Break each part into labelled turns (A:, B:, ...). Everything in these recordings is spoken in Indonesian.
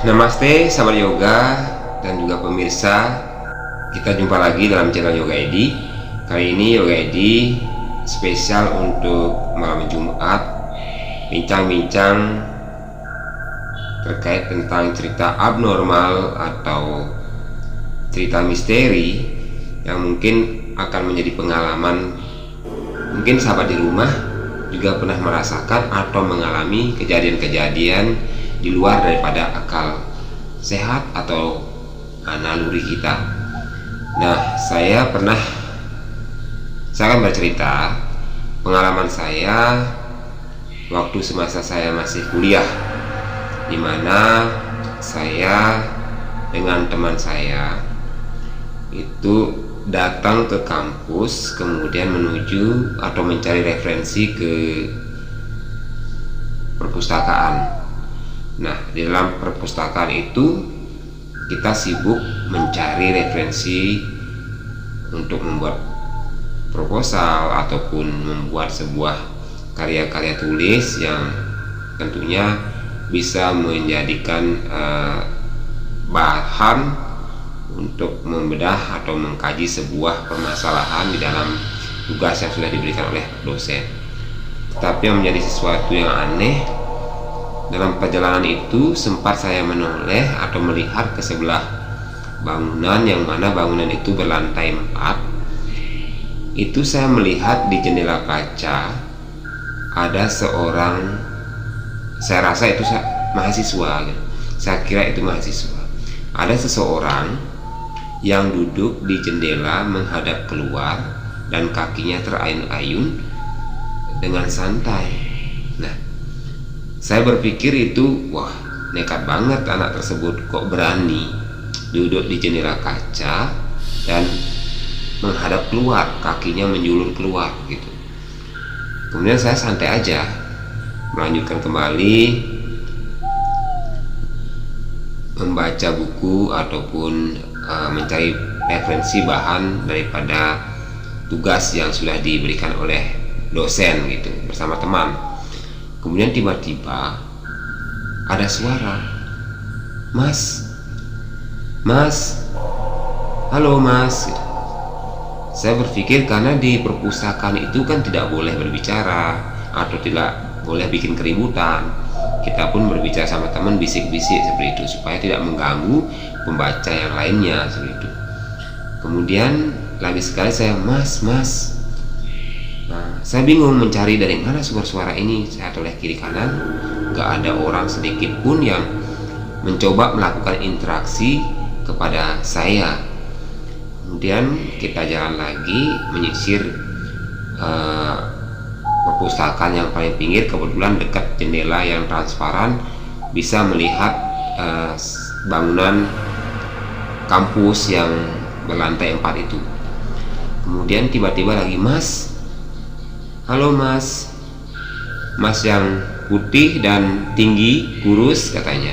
A: Namaste sahabat yoga dan juga pemirsa. Kita jumpa lagi dalam channel Yoga Edi. Kali ini Yoga Edi spesial untuk malam Jumat, bincang-bincang terkait tentang cerita abnormal atau cerita misteri yang mungkin akan menjadi pengalaman. Mungkin sahabat di rumah juga pernah merasakan atau mengalami kejadian-kejadian di luar daripada akal sehat atau naluri kita. Nah, saya akan bercerita pengalaman saya waktu semasa saya masih kuliah, di mana saya dengan teman saya itu datang ke kampus, kemudian menuju atau mencari referensi ke perpustakaan. Nah, di dalam perpustakaan itu kita sibuk mencari referensi untuk membuat proposal ataupun membuat sebuah karya-karya tulis yang tentunya bisa menjadikan bahan untuk membedah atau mengkaji sebuah permasalahan di dalam tugas yang sudah diberikan oleh dosen. Tetapi yang menjadi sesuatu yang aneh, dalam perjalanan itu sempat saya menoleh atau melihat ke sebelah bangunan, yang mana bangunan itu berlantai 4. Itu saya melihat di jendela kaca ada seorang, saya rasa itu mahasiswa, saya kira itu mahasiswa. Ada seseorang yang duduk di jendela menghadap keluar dan kakinya terayun-ayun dengan santai. Nah, saya berpikir itu, wah, nekat banget anak tersebut, kok berani duduk di jendela kaca dan menghadap keluar, kakinya menjulur keluar gitu. Kemudian saya santai aja melanjutkan kembali membaca buku ataupun mencari referensi bahan daripada tugas yang sudah diberikan oleh dosen gitu bersama teman. Kemudian tiba-tiba ada suara, Mas, halo Mas. Saya berpikir karena di perpustakaan itu kan tidak boleh berbicara atau tidak boleh bikin keributan. Kita pun berbicara sama teman bisik-bisik seperti itu supaya tidak mengganggu pembaca yang lainnya seperti itu. Kemudian lagi sekali saya, Mas. Nah, saya bingung mencari dari mana sumber suara ini. Saya toleh kiri kanan, gak ada orang sedikit pun yang mencoba melakukan interaksi kepada saya. Kemudian kita jalan lagi menyisir perpustakaan yang paling pinggir. Kebetulan dekat jendela yang transparan bisa melihat bangunan kampus yang berlantai 4 itu. Kemudian tiba-tiba lagi, Mas, halo Mas yang putih dan tinggi, kurus katanya.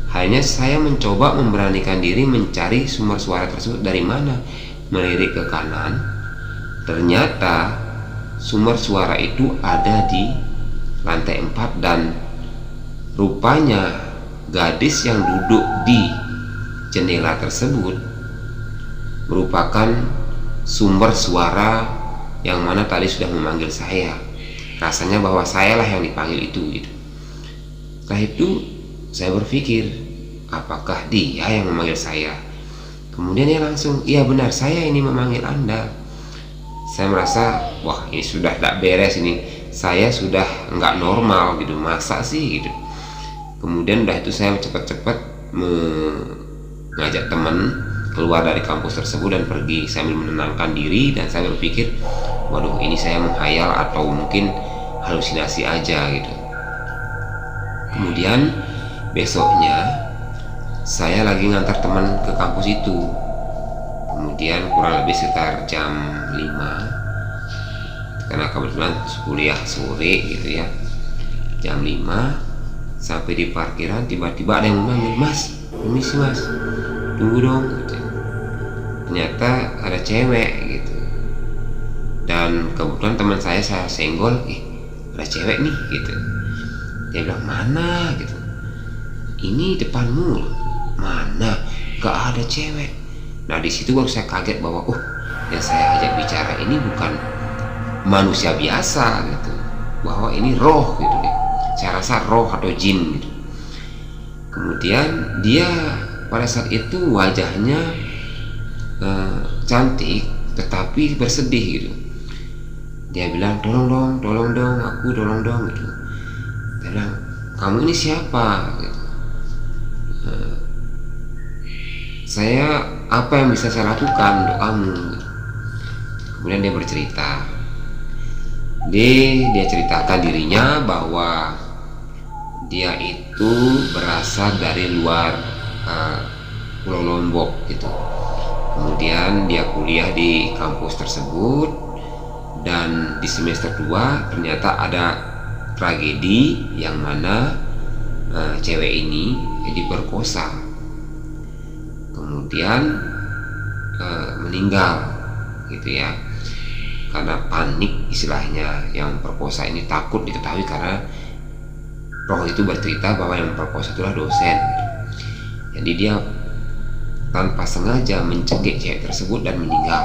A: Hanya saya mencoba memberanikan diri mencari sumber suara tersebut dari mana. Melirik ke kanan, ternyata sumber suara itu ada di lantai 4 dan rupanya gadis yang duduk di jendela tersebut merupakan sumber suara yang mana tadi sudah memanggil saya. Rasanya bahwa sayalah yang dipanggil itu gitu. Setelah itu saya berpikir, apakah dia yang memanggil saya? Kemudian dia langsung, iya benar, saya ini memanggil Anda. Saya merasa, wah ini sudah tak beres ini, saya sudah nggak normal gitu, masa sih gitu. Kemudian udah itu saya cepat-cepat mengajak teman keluar dari kampus tersebut dan pergi sambil menenangkan diri. Dan saya berpikir, waduh ini saya menghayal atau mungkin halusinasi aja gitu. Kemudian besoknya saya lagi ngantar teman ke kampus itu. Kemudian kurang lebih sekitar jam 5, karena kebetulan kuliah sore gitu ya. Jam 5 sampai di parkiran, tiba-tiba ada yang memanggil, Mas, permisi Mas, tunggu dong gitu. Ternyata ada cewek gitu. Dan kebetulan teman saya senggol, ada cewek nih gitu. Dia bilang, mana gitu. ini depanmu mana gak ada cewek. Nah di situ baru saya kaget bahwa yang saya ajak bicara ini bukan manusia biasa gitu, bahwa ini roh gitu deh. Saya rasa roh atau jin gitu. Kemudian dia pada saat itu wajahnya cantik tetapi bersedih gitu. Dia bilang, tolong dong aku, tolong dong gitu. Dia bilang, kamu ini siapa gitu. Saya apa yang bisa saya lakukan untuk kamu gitu. Kemudian dia bercerita, dia ceritakan dirinya bahwa dia itu berasal dari luar Pulau Lombok gitu. Kemudian dia kuliah di kampus tersebut, dan di semester 2 ternyata ada tragedi yang mana cewek ini diperkosa, kemudian meninggal gitu ya, karena panik istilahnya. Yang perkosa ini takut diketahui karena roh itu bercerita bahwa yang perkosa itulah dosen. Jadi dia tanpa sengaja mencekik cewek tersebut dan meninggal.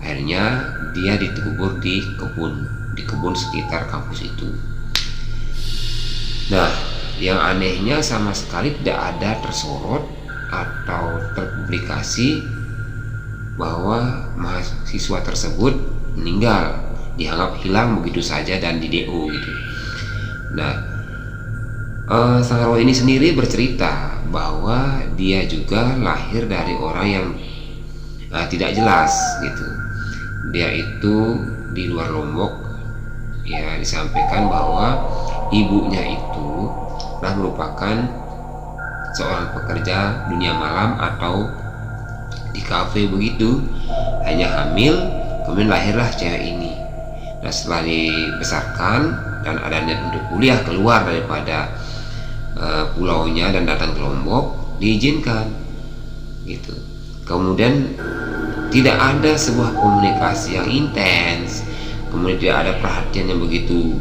A: Akhirnya dia dikubur di kebun sekitar kampus itu. Nah, yang anehnya sama sekali tidak ada tersorot atau terpublikasi bahwa mahasiswa tersebut meninggal, dianggap hilang begitu saja dan di DO gitu. Nah, sang roh ini sendiri bercerita bahwa dia juga lahir dari orang yang tidak jelas gitu. Dia itu di luar Lombok ya, disampaikan bahwa ibunya itu merupakan seorang pekerja dunia malam atau di kafe begitu, hanya hamil, kemudian lahirlah cewek ini. Nah setelah dibesarkan dan ada niat untuk kuliah keluar daripada pulaunya dan datang ke Lombok, diizinkan gitu. Kemudian tidak ada sebuah komunikasi yang intens, kemudian tidak ada perhatian yang begitu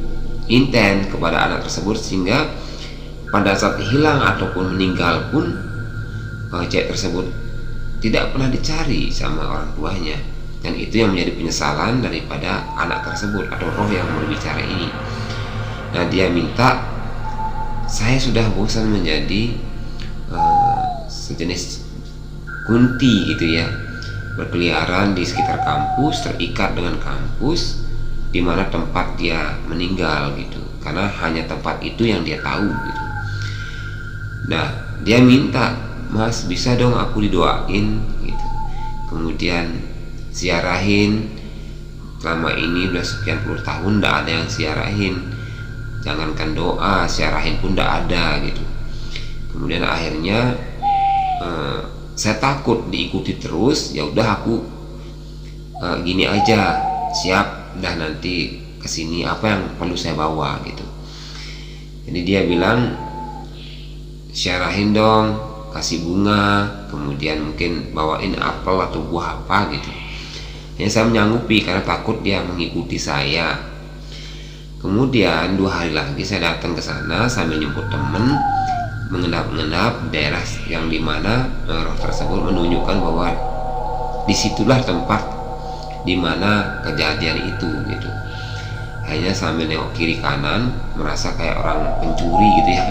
A: intens kepada anak tersebut, sehingga pada saat hilang ataupun meninggal pun cewek tersebut tidak pernah dicari sama orang tuanya. Dan itu yang menjadi penyesalan daripada anak tersebut atau roh yang berbicara ini. Nah dia minta, saya sudah bosan menjadi sejenis kunti gitu ya, berkeliaran di sekitar kampus, terikat dengan kampus di mana tempat dia meninggal gitu, karena hanya tempat itu yang dia tahu gitu. Nah dia minta, Mas bisa dong aku didoain gitu, kemudian ziarahin. Selama ini udah sekian puluh tahun tidak ada yang ziarahin, jangankan doa, ziarahin pun tidak ada gitu. Kemudian akhirnya saya takut diikuti terus, ya udah aku gini aja, siap dah nanti kesini apa yang perlu saya bawa gitu. Jadi dia bilang, ziarahin dong, kasih bunga, kemudian mungkin bawain apel atau buah apa gitu. Ya saya menyanggupi karena takut dia mengikuti saya. Kemudian 2 hari lagi saya datang ke sana sambil jemput temen, mengendap-endap daerah yang dimana roh tersebut menunjukkan bahwa disitulah tempat dimana kejadian itu gitu. Hanya sambil nengok kiri kanan merasa kayak orang pencuri gitu ya,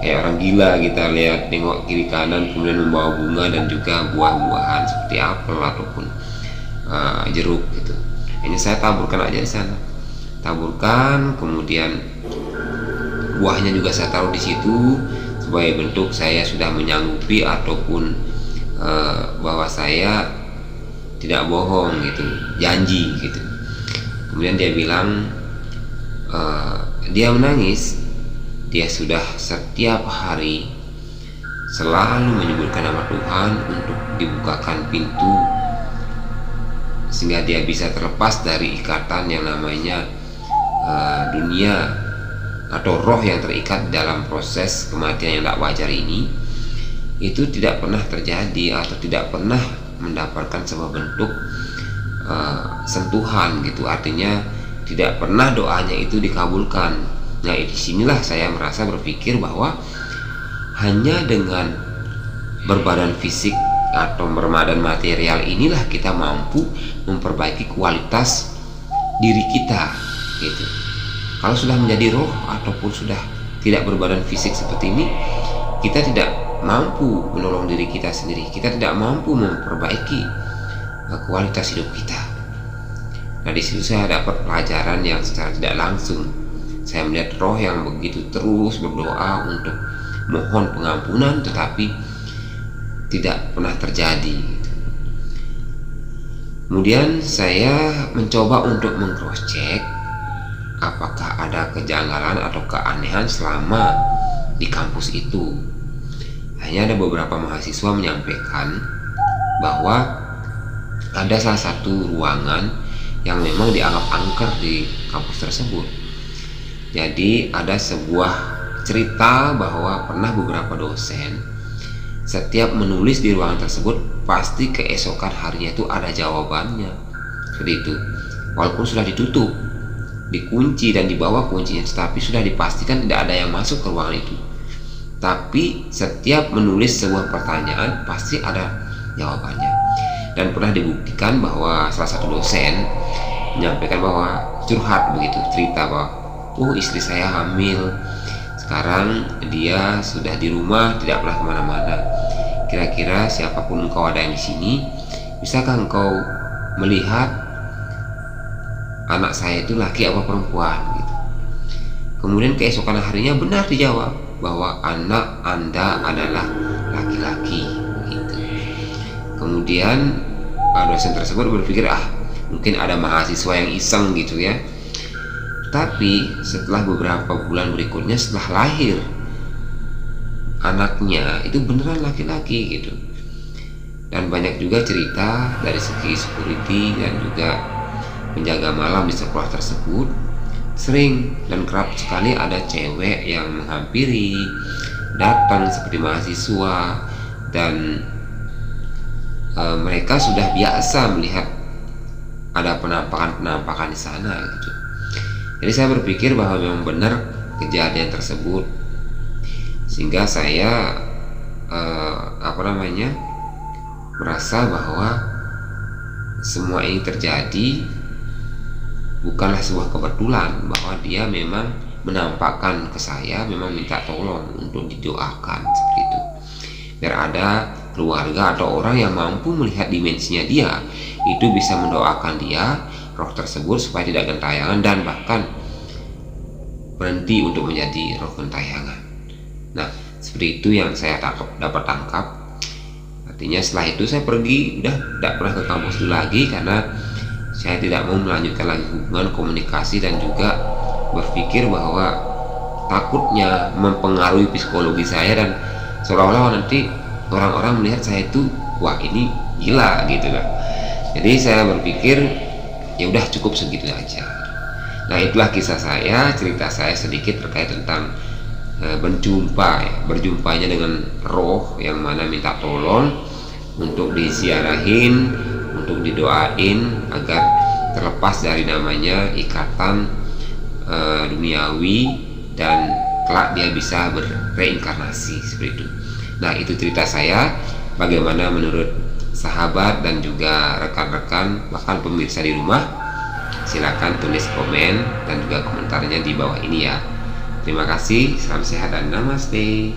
A: kayak orang gila. Kita lihat nengok kiri kanan kemudian membawa bunga dan juga buah-buahan seperti apel ataupun jeruk gitu. Ini saya taburkan aja di sana, taburkan, kemudian buahnya juga saya taruh di situ sebagai bentuk saya sudah menyanggupi ataupun bahwa saya tidak bohong gitu, janji gitu. Kemudian dia bilang, dia menangis, dia sudah setiap hari selalu menyebutkan nama Tuhan untuk dibukakan pintu sehingga dia bisa terlepas dari ikatan yang namanya dunia atau roh yang terikat dalam proses kematian yang tak wajar ini. Itu tidak pernah terjadi atau tidak pernah mendapatkan sebuah bentuk sentuhan gitu, artinya tidak pernah doanya itu dikabulkan. Nah disinilah saya merasa berpikir bahwa hanya dengan berbadan fisik atau berbadan material inilah kita mampu memperbaiki kualitas diri kita gitu. Kalau sudah menjadi roh ataupun sudah tidak berbadan fisik seperti ini, kita tidak mampu menolong diri kita sendiri, kita tidak mampu memperbaiki kualitas hidup kita. Nah, di situ saya dapat pelajaran yang secara tidak langsung. Saya melihat roh yang begitu terus berdoa untuk mohon pengampunan, tetapi tidak pernah terjadi. Kemudian saya mencoba untuk meng-cross check apakah ada kejanggalan atau keanehan selama di kampus itu. Hanya ada beberapa mahasiswa menyampaikan bahwa ada salah satu ruangan yang memang dianggap angker di kampus tersebut. Jadi ada sebuah cerita bahwa pernah beberapa dosen setiap menulis di ruangan tersebut pasti keesokan harinya itu ada jawabannya. Seperti itu. Walaupun sudah ditutup, dikunci dan dibawa kuncinya, tetapi sudah dipastikan tidak ada yang masuk ke ruangan itu. Tapi setiap menulis sebuah pertanyaan pasti ada jawabannya. Dan pernah dibuktikan bahwa salah satu dosen menyampaikan bahwa curhat begitu, cerita bahwa istri saya hamil, sekarang dia sudah di rumah, tidak pernah kemana-mana. Kira-kira siapapun engkau ada yang di sini, bisakah engkau melihat anak saya itu laki apa perempuan gitu. Kemudian keesokan harinya benar dijawab bahwa anak Anda adalah laki-laki gitu. Kemudian dosen tersebut berpikir mungkin ada mahasiswa yang iseng gitu ya. Tapi setelah beberapa bulan berikutnya, setelah lahir anaknya itu beneran laki-laki gitu. Dan banyak juga cerita dari segi security dan juga penjaga malam di sekolah tersebut, sering dan kerap sekali ada cewek yang menghampiri, datang seperti mahasiswa, dan mereka sudah biasa melihat ada penampakan-penampakan di sana gitu. Jadi saya berpikir bahwa memang benar kejadian tersebut, sehingga saya merasa bahwa semua ini terjadi bukanlah sebuah kebetulan, bahwa dia memang menampakkan ke saya, memang minta tolong untuk didoakan seperti itu, biar ada keluarga atau orang yang mampu melihat dimensinya dia, itu bisa mendoakan dia, roh tersebut, supaya tidak gentayangan dan bahkan berhenti untuk menjadi roh gentayangan. Nah, seperti itu yang saya dapat tangkap. Artinya setelah itu saya pergi, udah tidak pernah ke kampus itu lagi, karena saya tidak mau melanjutkan lagi hubungan komunikasi, dan juga berpikir bahwa takutnya mempengaruhi psikologi saya, dan seolah-olah nanti orang-orang melihat saya itu wah ini gila gitu kan. Jadi saya berpikir ya udah cukup segitu aja. Nah, itulah kisah saya, cerita saya sedikit terkait tentang berjumpanya dengan roh yang mana minta tolong untuk diziarahin, untuk didoain agar terlepas dari namanya ikatan duniawi, dan kelak dia bisa berreinkarnasi seperti itu. Nah, itu cerita saya. Bagaimana menurut sahabat dan juga rekan-rekan, bahkan pemirsa di rumah? Silakan tulis komen dan juga komentarnya di bawah ini ya. Terima kasih, salam sehat dan namaste.